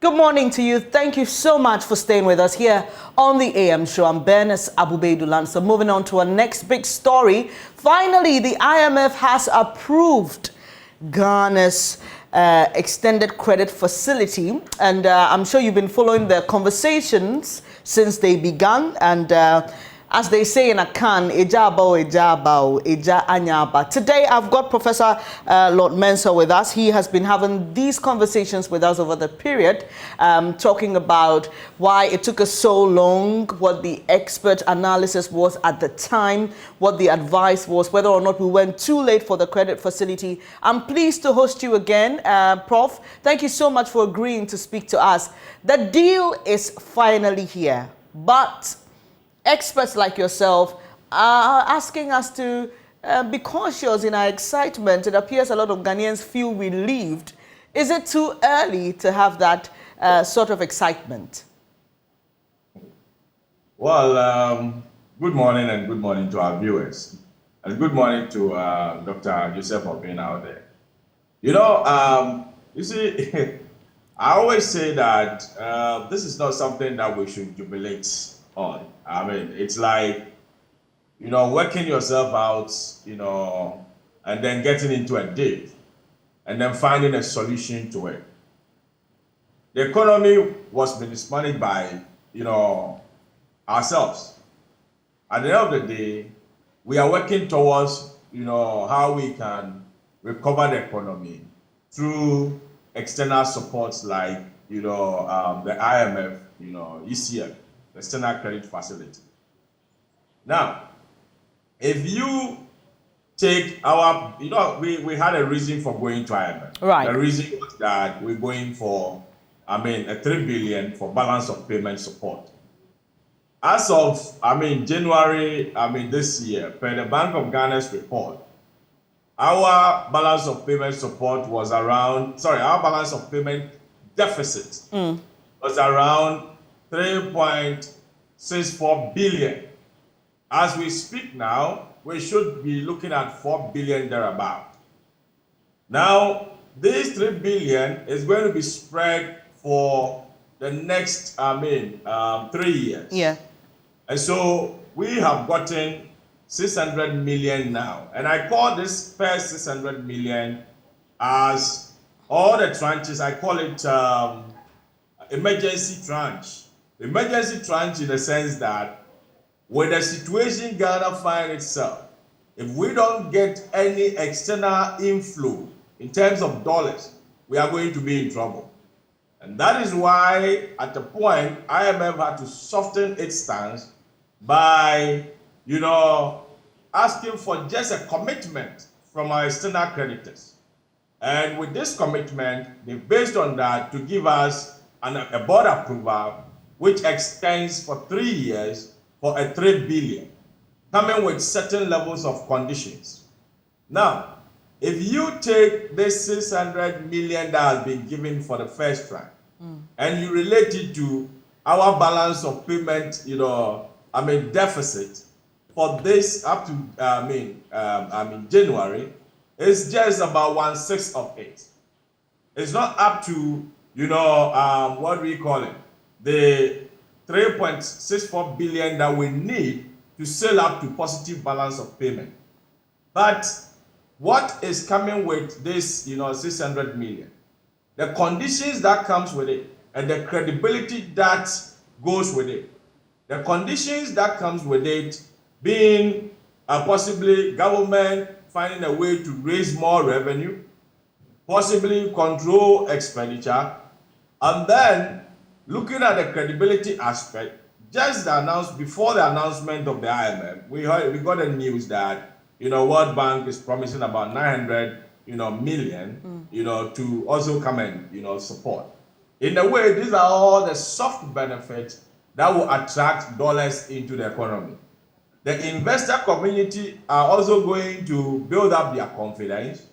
Good morning to you. Thank you so much for staying with us here on the AM show. I'm Bernice Abubeidulan. So moving on to our next big story. Finally, the IMF has approved Ghana's extended credit facility. And I'm sure you've been following the conversations since they began. And as they say in Akan, Eja Anyaba. Today, I've got Professor Lord Mensah with us. He has been having these conversations with us over the period, talking about why it took us so long, what the expert analysis was at the time, what the advice was, whether or not we went too late for the credit facility. I'm pleased to host you again, Prof. Thank you so much for agreeing to speak to us. The deal is finally here, but experts like yourself are asking us to be cautious in our excitement. It appears a lot of Ghanaians feel relieved. Is it too early to have that sort of excitement? Well, good morning and good morning to our viewers. And good morning to Dr. Joseph for being out there. You know, you see, I always say that this is not something that we should jubilate on. I mean, it's like, working yourself out, and then getting into a date and then finding a solution to it. The economy was mismanaged by, ourselves. At the end of the day, we are working towards, how we can recover the economy through external supports like, the IMF, ECF. External credit facility. Now, if you take our, we had a reason for going to IMF. Right. The reason was that we're going for, a 3 billion for balance of payment support. As of, January, this year, per the Bank of Ghana's report, our balance of payment support was around, our balance of payment deficit was around 3.64 billion. As we speak now, we should be looking at 4 billion thereabout. Now, this 3 billion is going to be spread for the next, 3 years. Yeah. And so we have gotten 600 million now. And I call this first 600 million as all the tranches, I call it emergency tranche. Emergency tranche in the sense that with the situation Ghana finds itself, if we don't get any external inflow in terms of dollars, we are going to be in trouble. And that is why, at the point, IMF had to soften its stance by, asking for just a commitment from our external creditors. And with this commitment, they based on that to give us a board approval which extends for 3 years for a 3 billion, coming with certain levels of conditions. Now, if you take this 600 million that has been given for the first tranche, and you relate it to our balance of payment, deficit for this up to, January, it's just about 1/6 of it. It's not up to, what do we call it? The 3.64 billion that we need to sail up to positive balance of payment. But what is coming with this, 600 million? The conditions that comes with it and the credibility that goes with it. The conditions that comes with it being possibly government finding a way to raise more revenue, possibly control expenditure, and then looking at the credibility aspect, just before the announcement of the IMF, we got the news that World Bank is promising about 900 million to also come and support. In a way, these are all the soft benefits that will attract dollars into the economy. The investor community are also going to build up their confidence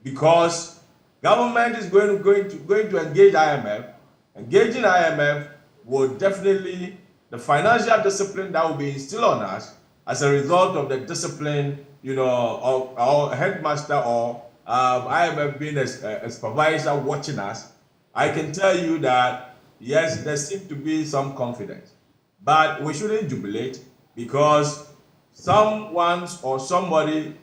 because government is going to engage IMF. Engaging IMF will definitely, the financial discipline that will be instilled on us as a result of the discipline, of our headmaster or IMF being a supervisor watching us, I can tell you that, yes, there seems to be some confidence, but we shouldn't jubilate because someone or somebody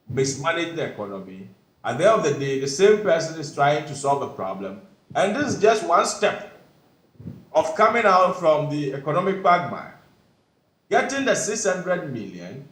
mismanaged the economy. At the end of the day, the same person is trying to solve a problem, and this is just one step of coming out from the economic quagmire. Getting the 600 million,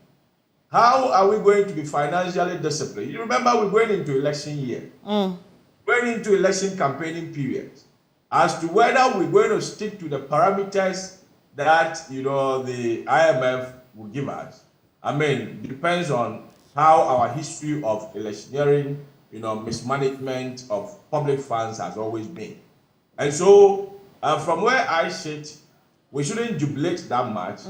how are we going to be financially disciplined? You remember we're going into election year, going into election campaigning periods, as to whether we're going to stick to the parameters that the IMF will give us. I mean, it depends on how our history of electioneering, mismanagement of public funds has always been. And so, from where I sit, we shouldn't jubilate that much.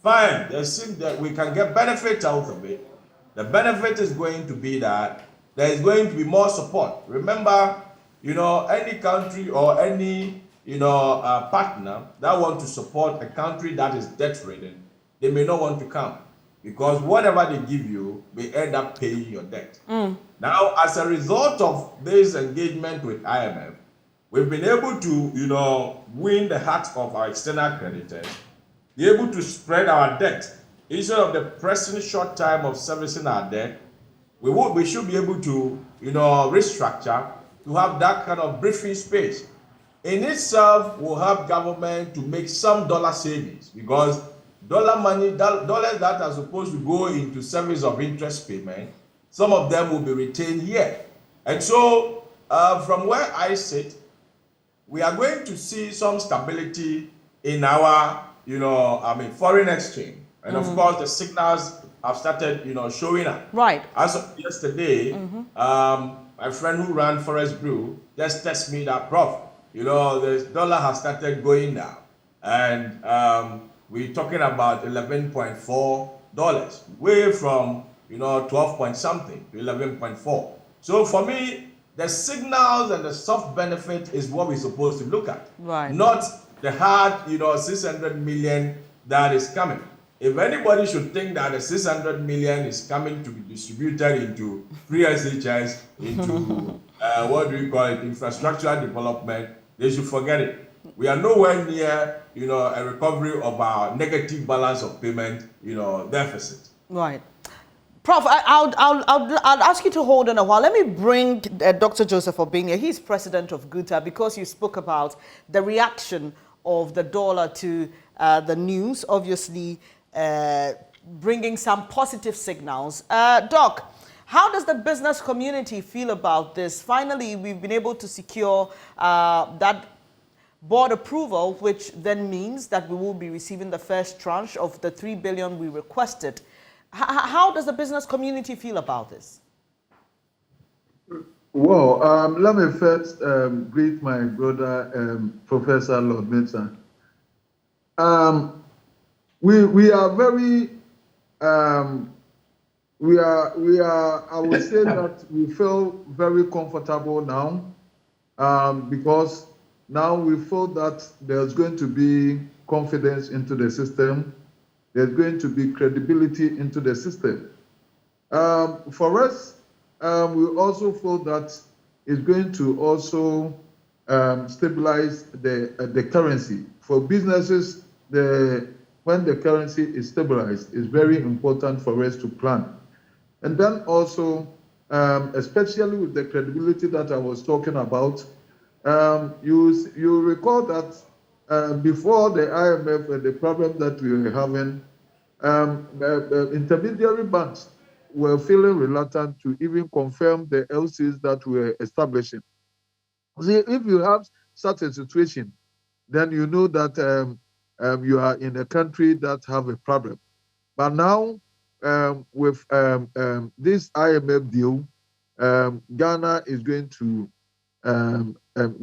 Fine, there seems that we can get benefit out of it. The benefit is going to be that there is going to be more support. Remember, any country or any partner that want to support a country that is debt-ridden, they may not want to come because whatever they give you, they end up paying your debt. Now, as a result of this engagement with IMF, we've been able to, win the hearts of our external creditors, be able to spread our debt. Instead of the pressing short time of servicing our debt, we should be able to, restructure to have that kind of breathing space. In itself, will help government to make some dollar savings because dollars that are supposed to go into service of interest payment, some of them will be retained here. And so, from where I sit, we are going to see some stability in our, foreign exchange. And of course, the signals have started, showing up. Right. As of yesterday, my friend who ran Forest Brew just texted me that, Prof, the dollar has started going down. And we're talking about $11.4, way from, 12 point something to 11.4. So for me, the signals and the soft benefit is what we're supposed to look at. Right. Not the hard, 600 million that is coming. If anybody should think that the 600 million is coming to be distributed into free SHS, into infrastructural development, they should forget it. We are nowhere near, a recovery of our negative balance of payment, deficit. Right. Prof, I'll ask you to hold on a while. Let me bring Dr. Joseph Obinna. He's president of GUTA because you spoke about the reaction of the dollar to the news, obviously bringing some positive signals. Doc, how does the business community feel about this? Finally, we've been able to secure that board approval, which then means that we will be receiving the first tranche of the $3 billion we requested. How does the business community feel about this? Well, let me first greet my brother, Professor Lord Mensah. We are very, I would say that we feel very comfortable now because now we feel that there's going to be confidence into the system. There's going to be credibility into the system. For us, we also feel that it's going to also stabilize the currency. For businesses, when the currency is stabilized, it's very important for us to plan. And then also, especially with the credibility that I was talking about, you recall that before the IMF and the problem that we were having, intermediary banks were feeling reluctant to even confirm the LCs that we were establishing. See, if you have such a situation, then you know that you are in a country that have a problem. But now, with this IMF deal, Ghana is going to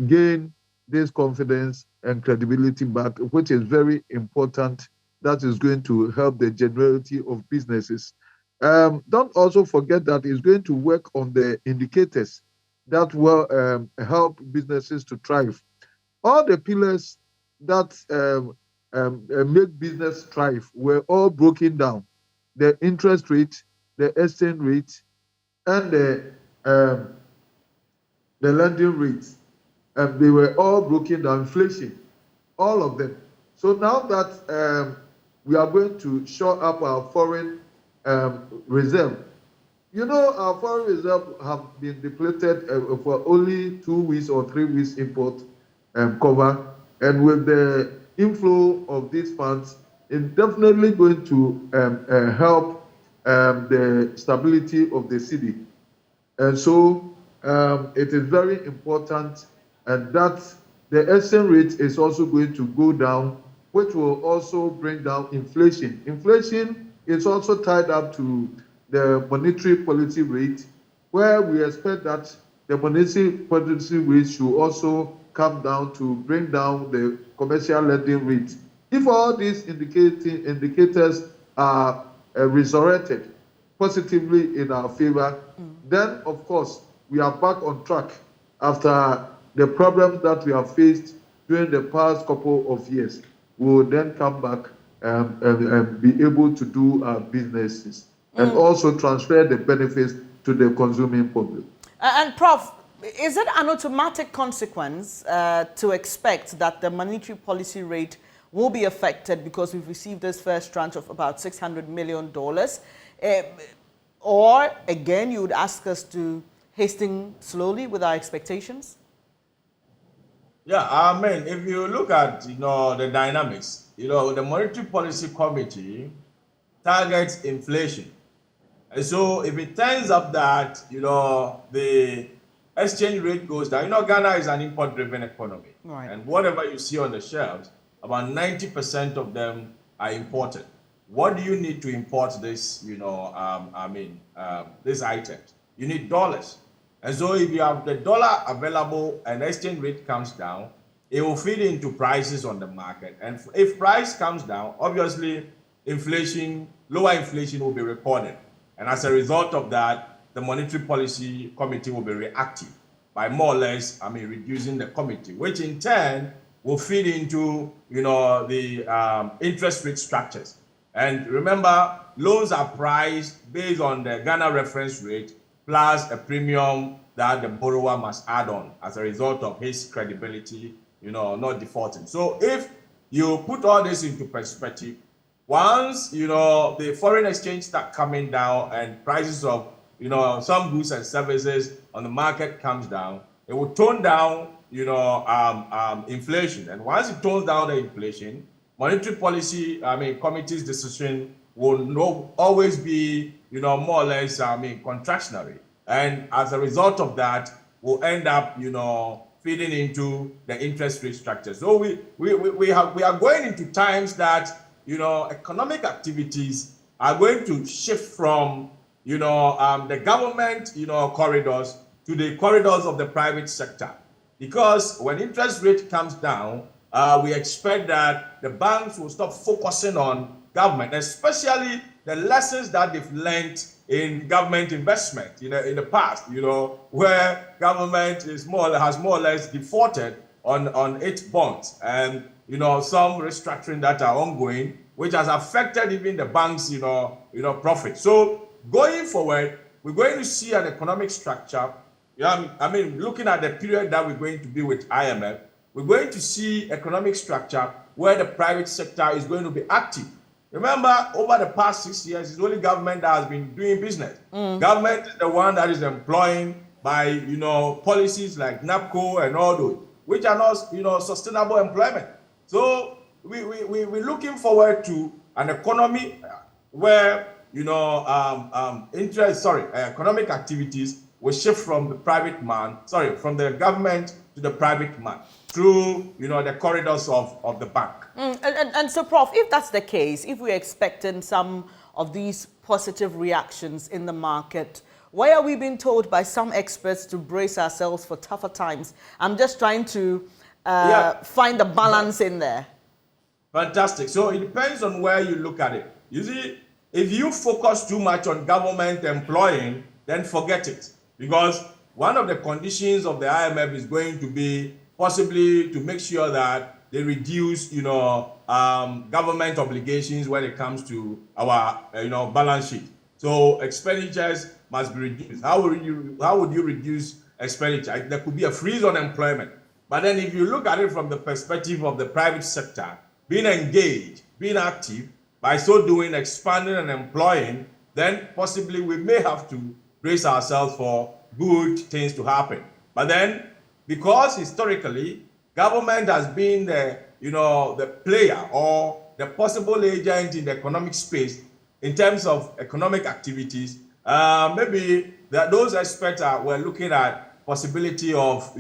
gain this confidence and credibility back, which is very important. That is going to help the generality of businesses. Don't also forget that it's going to work on the indicators that will help businesses to thrive. All the pillars that make business thrive were all broken down. The interest rate, the exchange rate, and the lending rates. and they were all broken down, inflation, all of them. So now that we are going to shore up our foreign reserve, you know, our foreign reserve have been depleted for only 2 weeks or 3 weeks import cover, and with the inflow of these funds, it's definitely going to help the stability of the city. And so it is very important, and that the exchange rate is also going to go down, which will also bring down inflation. Inflation is also tied up to the monetary policy rate, where we expect that the monetary policy rate should also come down to bring down the commercial lending rate. If all these indicators are resurrected positively in our favor, then of course we are back on track after the problems that we have faced during the past couple of years. We will then come back and be able to do our businesses and also transfer the benefits to the consuming public. And Prof, is it an automatic consequence to expect that the monetary policy rate will be affected because we've received this first tranche of about $600 million? Or, again, you would ask us to hasten slowly with our expectations? Yeah, I mean, if you look at, the dynamics, the Monetary Policy Committee targets inflation. And so if it turns up that, the exchange rate goes down, Ghana is an import-driven economy. Right. And whatever you see on the shelves, about 90% of them are imported. What do you need to import this, these items? You need dollars. And so if you have the dollar available and exchange rate comes down, it will feed into prices on the market. And if price comes down, obviously lower inflation will be recorded. And as a result of that, the Monetary Policy Committee will be reactive by more or less, reducing the committee, which in turn will feed into, the interest rate structures. And remember, loans are priced based on the Ghana reference rate plus a premium that the borrower must add on as a result of his credibility, not defaulting. So if you put all this into perspective, once, the foreign exchange start coming down and prices of, some goods and services on the market comes down, it will tone down, inflation. And once it tones down the inflation, monetary policy, committee's decision will always be, more or less, contractionary. And as a result of that, we'll end up, feeding into the interest rate structure. So we are going into times that, economic activities are going to shift from, the government, corridors to the corridors of the private sector. Because when interest rate comes down, we expect that the banks will stop focusing on government, especially the lessons that they've learned in government investment in the past, where government has more or less defaulted on its bonds, and some restructuring that are ongoing, which has affected even the banks, profit. So going forward, we're going to see an economic structure. Looking at the period that we're going to be with IMF, we're going to see economic structure where the private sector is going to be active. Remember, over the past 6 years, it's only government that has been doing business. Government is the one that is employing by, policies like NAPCO and all those, which are not, sustainable employment. So we're looking forward to an economy where, economic activities will shift from the from the government to the private man through, the corridors of the bank. And so, Prof, if that's the case, if we're expecting some of these positive reactions in the market, why are we being told by some experts to brace ourselves for tougher times? I'm just trying to find the balance in there. Fantastic. So it depends on where you look at it. You see, if you focus too much on government employing, then forget it. Because one of the conditions of the IMF is going to be possibly to make sure that they reduce, government obligations when it comes to our, balance sheet. So expenditures must be reduced. How would you reduce expenditure? There could be a freeze on employment. But then if you look at it from the perspective of the private sector, being engaged, being active, by so doing, expanding and employing, then possibly we may have to brace ourselves for good things to happen. But then, because historically, government has been the, the player or the possible agent in the economic space in terms of economic activities, maybe those experts were looking at possibility of,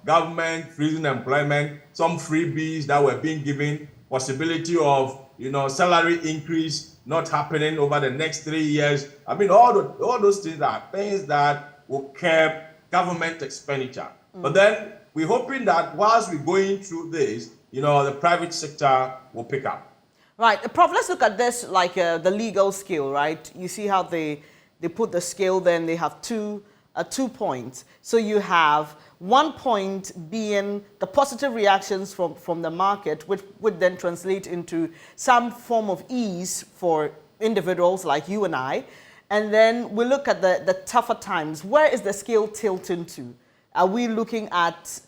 government freezing employment, some freebies that were being given, possibility of, salary increase not happening over the next 3 years. I mean, all those things are things that will curb government expenditure. But then we're hoping that whilst we're going through this, the private sector will pick up. Right. Prof, let's look at this like the legal scale, right? You see how they put the scale, then they have two points. So you have 1 point being the positive reactions from the market, which would then translate into some form of ease for individuals like you and I. And then we look at the tougher times. Where is the scale tilting to? Are we looking at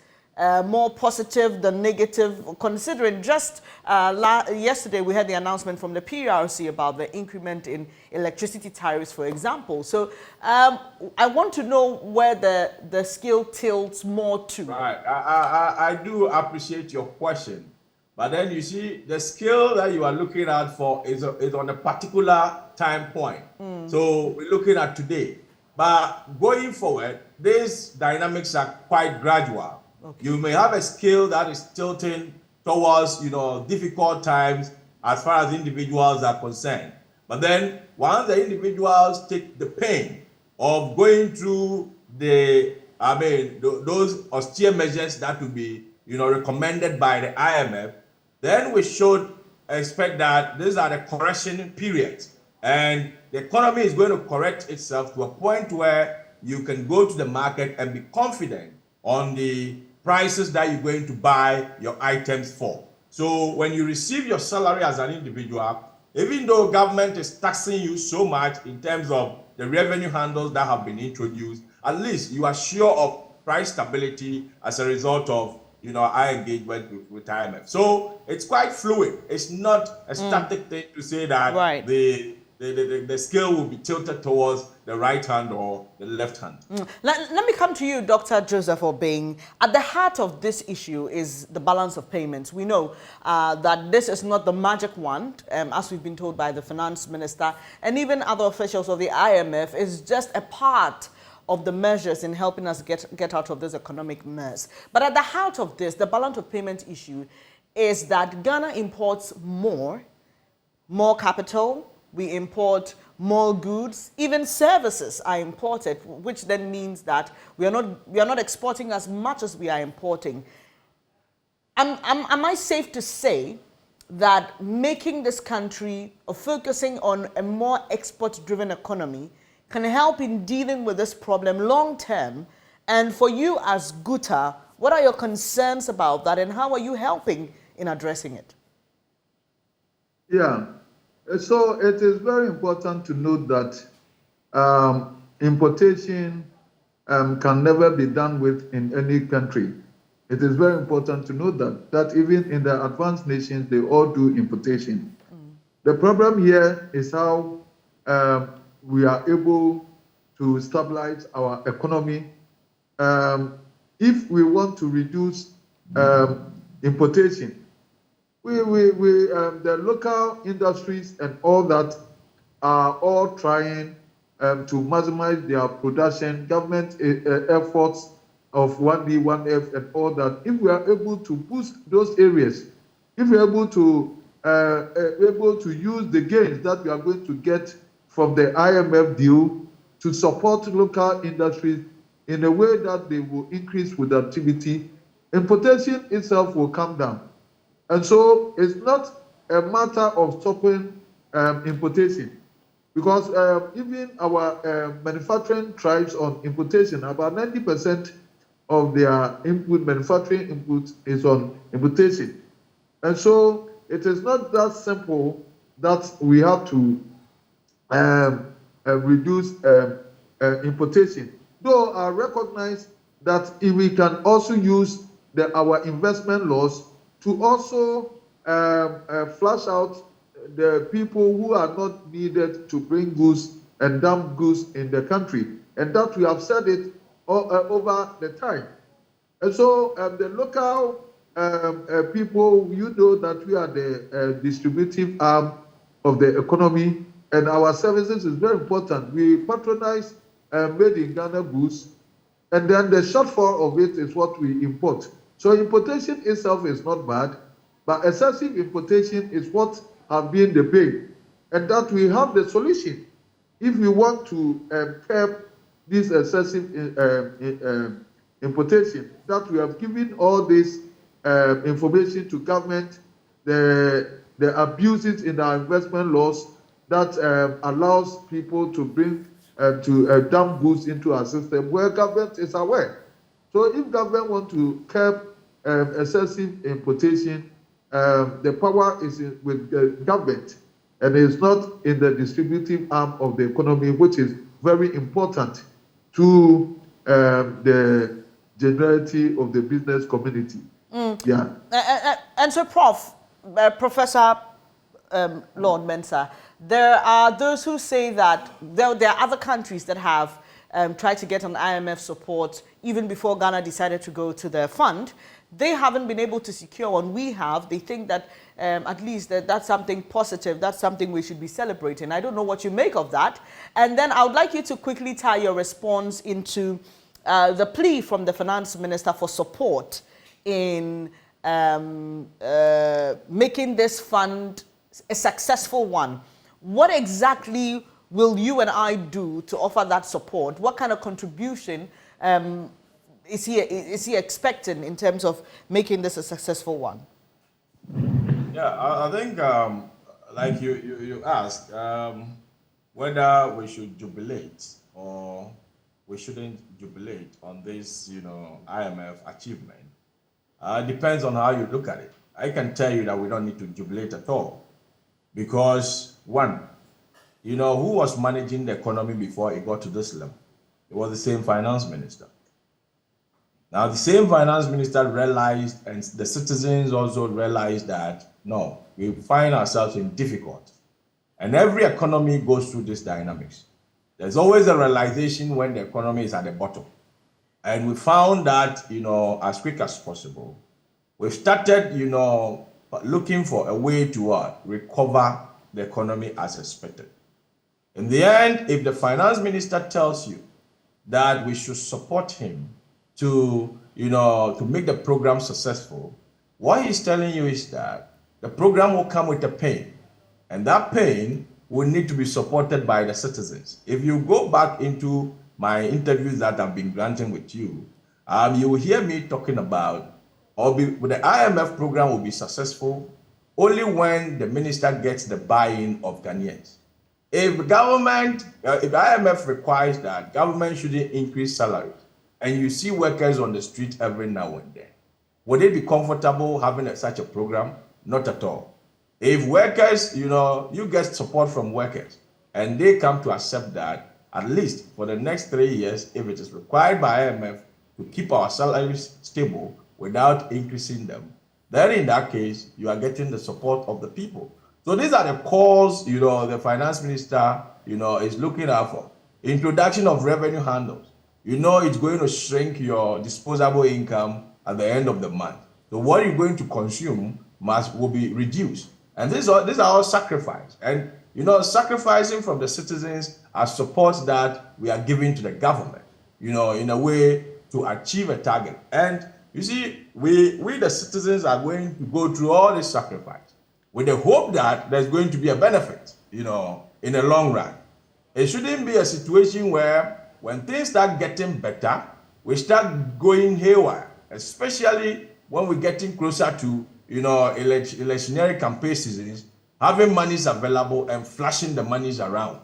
more positive than negative, considering just yesterday we had the announcement from the PRC about the increment in electricity tariffs, for example. So I want to know where the scale tilts more to. Right. I do appreciate your question. But then you see, the scale that you are looking at for is on a particular time point. So we're looking at today. But going forward, these dynamics are quite gradual. Okay. You may have a scale that is tilting towards, difficult times as far as individuals are concerned. But then once the individuals take the pain of going through those austere measures that will be, recommended by the IMF, then we should expect that these are the correction periods. And the economy is going to correct itself to a point where you can go to the market and be confident on the prices that you're going to buy your items for. So when you receive your salary as an individual, even though government is taxing you so much in terms of the revenue handles that have been introduced, at least you are sure of price stability as a result of our engagement with IMF. So it's quite fluid. It's not a static thing to say that right. The scale will be tilted towards the right hand or the left hand. Let me come to you, Dr. Joseph Obeng. At the heart of this issue is the balance of payments. We know that this is not the magic wand, as we've been told by the finance minister and even other officials of the IMF. It's just a part of the measures in helping us get out of this economic mess. But at the heart of this, the balance of payment issue is that Ghana imports more capital. We import more goods, even services are imported, which then means that we are not exporting as much as we are importing. Am I safe to say that making this country or focusing on a more export-driven economy can help in dealing with this problem long term? And for you as Guta, what are your concerns about that and how are you helping in addressing it? Yeah. So it is very important to note that importation can never be done with in any country. It is very important to note that even in the advanced nations, they all do importation. The problem here is how we are able to stabilize our economy. If we want to reduce importation, the local industries and all that are all trying to maximize their production, government efforts of 1D, 1F and all that. If we are able to boost those areas, if we are able to use the gains that we are going to get from the IMF deal to support local industries in a way that they will increase productivity, importation itself will come down. And so it's not a matter of stopping importation, because even our manufacturing thrives on importation. About 90% of their manufacturing input is on importation. And so it is not that simple that we have to reduce importation. Though I recognize that if we can also use our investment laws to also flush out the people who are not needed to bring goods and dump goods in the country. And that we have said it over the time. And so the local people, you know that we are the distributive arm of the economy, and our services is very important. We patronize made in Ghana goods, and then the shortfall of it is what we import. So importation itself is not bad, but excessive importation is what have been the big, and that we have the solution. If we want to curb this excessive importation, that we have given all this information to government, the abuses in our investment laws that allows people to bring to dump goods into our system where government is aware. So if government want to curb excessive importation, the power is with the government, and it's not in the distributive arm of the economy, which is very important to the generality of the business community. Yeah. And so, Professor Lord Mensah, there are those who say that there are other countries that have tried to get on IMF support even before Ghana decided to go to the fund. They haven't been able to secure one. We have. They think that at least that's something positive. That's something we should be celebrating. I don't know what you make of that. And then I would like you to quickly tie your response into the plea from the finance minister for support in making this fund a successful one. What exactly will you and I do to offer that support? What kind of contribution is he expecting in terms of making this a successful one? Yeah, I think, like you asked, whether we should jubilate or we shouldn't jubilate on this, IMF achievement. Depends on how you look at it. I can tell you that we don't need to jubilate at all. Because, one, who was managing the economy before it got to this level? It was the same finance minister. Now, the same finance minister realized, and the citizens also realized that, no, we find ourselves in difficulty. And every economy goes through these dynamics. There's always a realization when the economy is at the bottom. And we found that, as quick as possible, we started, looking for a way to recover the economy as expected. In the end, if the finance minister tells you that we should support him to make the program successful, what he's telling you is that the program will come with a pain, and that pain will need to be supported by the citizens. If you go back into my interviews that I've been granting with you, you will hear me talking about the IMF program will be successful only when the minister gets the buy-in of Ghanaians. If IMF requires that government shouldn't increase salaries, and you see workers on the street every now and then, would they be comfortable having such a program? Not at all. If workers, you get support from workers, and they come to accept that, at least for the next 3 years, if it is required by IMF to keep our salaries stable without increasing them, then in that case, you are getting the support of the people. So these are the calls, the finance minister, is looking out for. Introduction of revenue handles. It's going to shrink your disposable income at the end of the month. So what you're going to consume will be reduced. And these are all sacrifice. And, sacrificing from the citizens are support that we are giving to the government, in a way to achieve a target. And you see, we the citizens are going to go through all this sacrifice with the hope that there's going to be a benefit, in the long run. It shouldn't be a situation where when things start getting better, we start going haywire, especially when we're getting closer to, electionary campaign seasons, having monies available and flashing the monies around,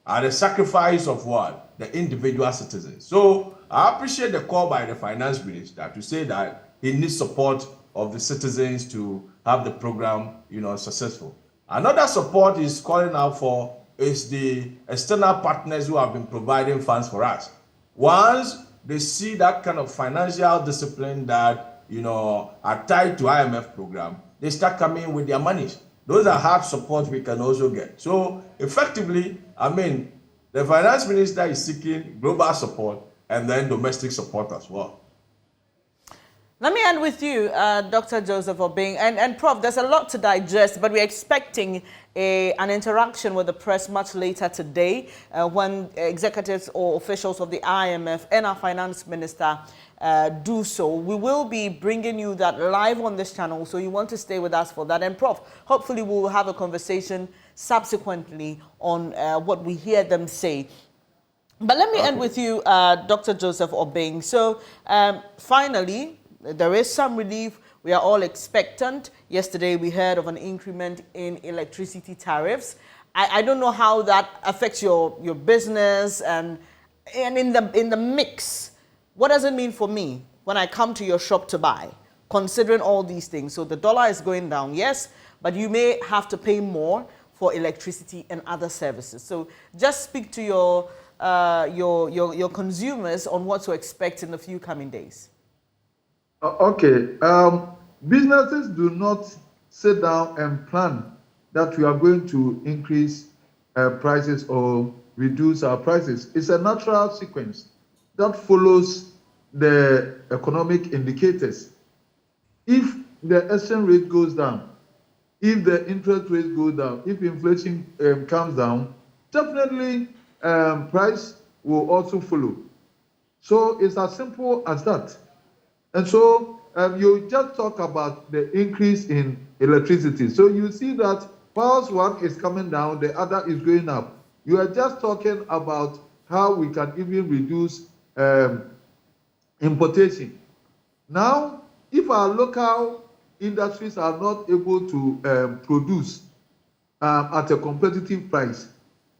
at the sacrifice of what? The individual citizens. So I appreciate the call by the finance minister to say that he needs support of the citizens to have the program, successful. Another support he's calling out for is the external partners who have been providing funds for us. Once they see that kind of financial discipline that, are tied to IMF program, they start coming with their monies. Those are hard support we can also get. So effectively, the finance minister is seeking global support and then domestic support as well. Let me end with you, Dr. Joseph Obeng. And Prof, there's a lot to digest, but we're expecting an interaction with the press much later today when executives or officials of the IMF and our finance minister do so. We will be bringing you that live on this channel, so you want to stay with us for that. And Prof, hopefully we'll have a conversation subsequently on what we hear them say. But let me end with you, Dr. Joseph Obeng. So finally, there is some relief. We are all expectant. Yesterday, we heard of an increment in electricity tariffs. I don't know how that affects your business and in the mix. What does it mean for me when I come to your shop to buy, considering all these things? So the dollar is going down, yes, but you may have to pay more for electricity and other services. So just speak to your consumers on what to expect in the few coming days. Okay. Businesses do not sit down and plan that we are going to increase prices or reduce our prices. It's a natural sequence that follows the economic indicators. If the exchange rate goes down, if the interest rate goes down, if inflation comes down, definitely price will also follow. So it's as simple as that. And so you just talk about the increase in electricity. So you see that whilst one is coming down, the other is going up. You are just talking about how we can even reduce importation. Now, if our local industries are not able to produce at a competitive price,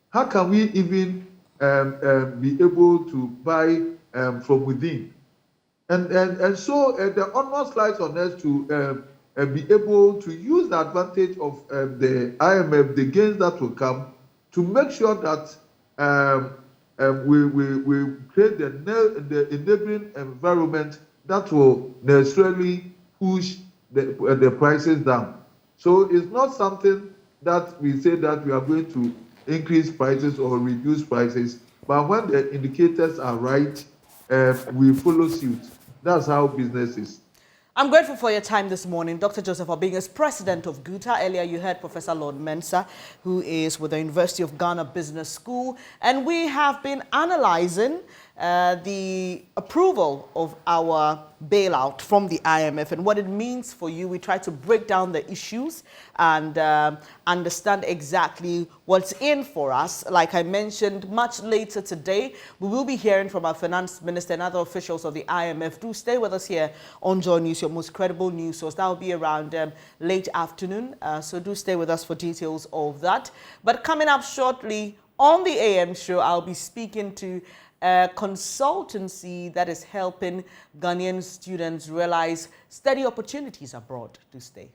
how can we even be able to buy from within? And so the onus lies on us to be able to use the advantage of the IMF, the gains that will come, to make sure that we create the enabling environment that will necessarily push the prices down. So it's not something that we say that we are going to increase prices or reduce prices, but when the indicators are right, we follow suit. That's how business is. I'm grateful for your time this morning. Dr. Joseph Obeng is president of GUTA. Earlier you heard Professor Lord Mensah, who is with the University of Ghana Business School. And we have been analyzing the approval of our bailout from the IMF and what it means for you. We try to break down the issues and understand exactly what's in for us. Like I mentioned, much later today, we will be hearing from our finance minister and other officials of the IMF. Do stay with us here on JoyNews, your most credible news source. That will be around late afternoon. So do stay with us for details of that. But coming up shortly on the AM show, I'll be speaking to a consultancy that is helping Ghanaian students realize study opportunities abroad. Do stay.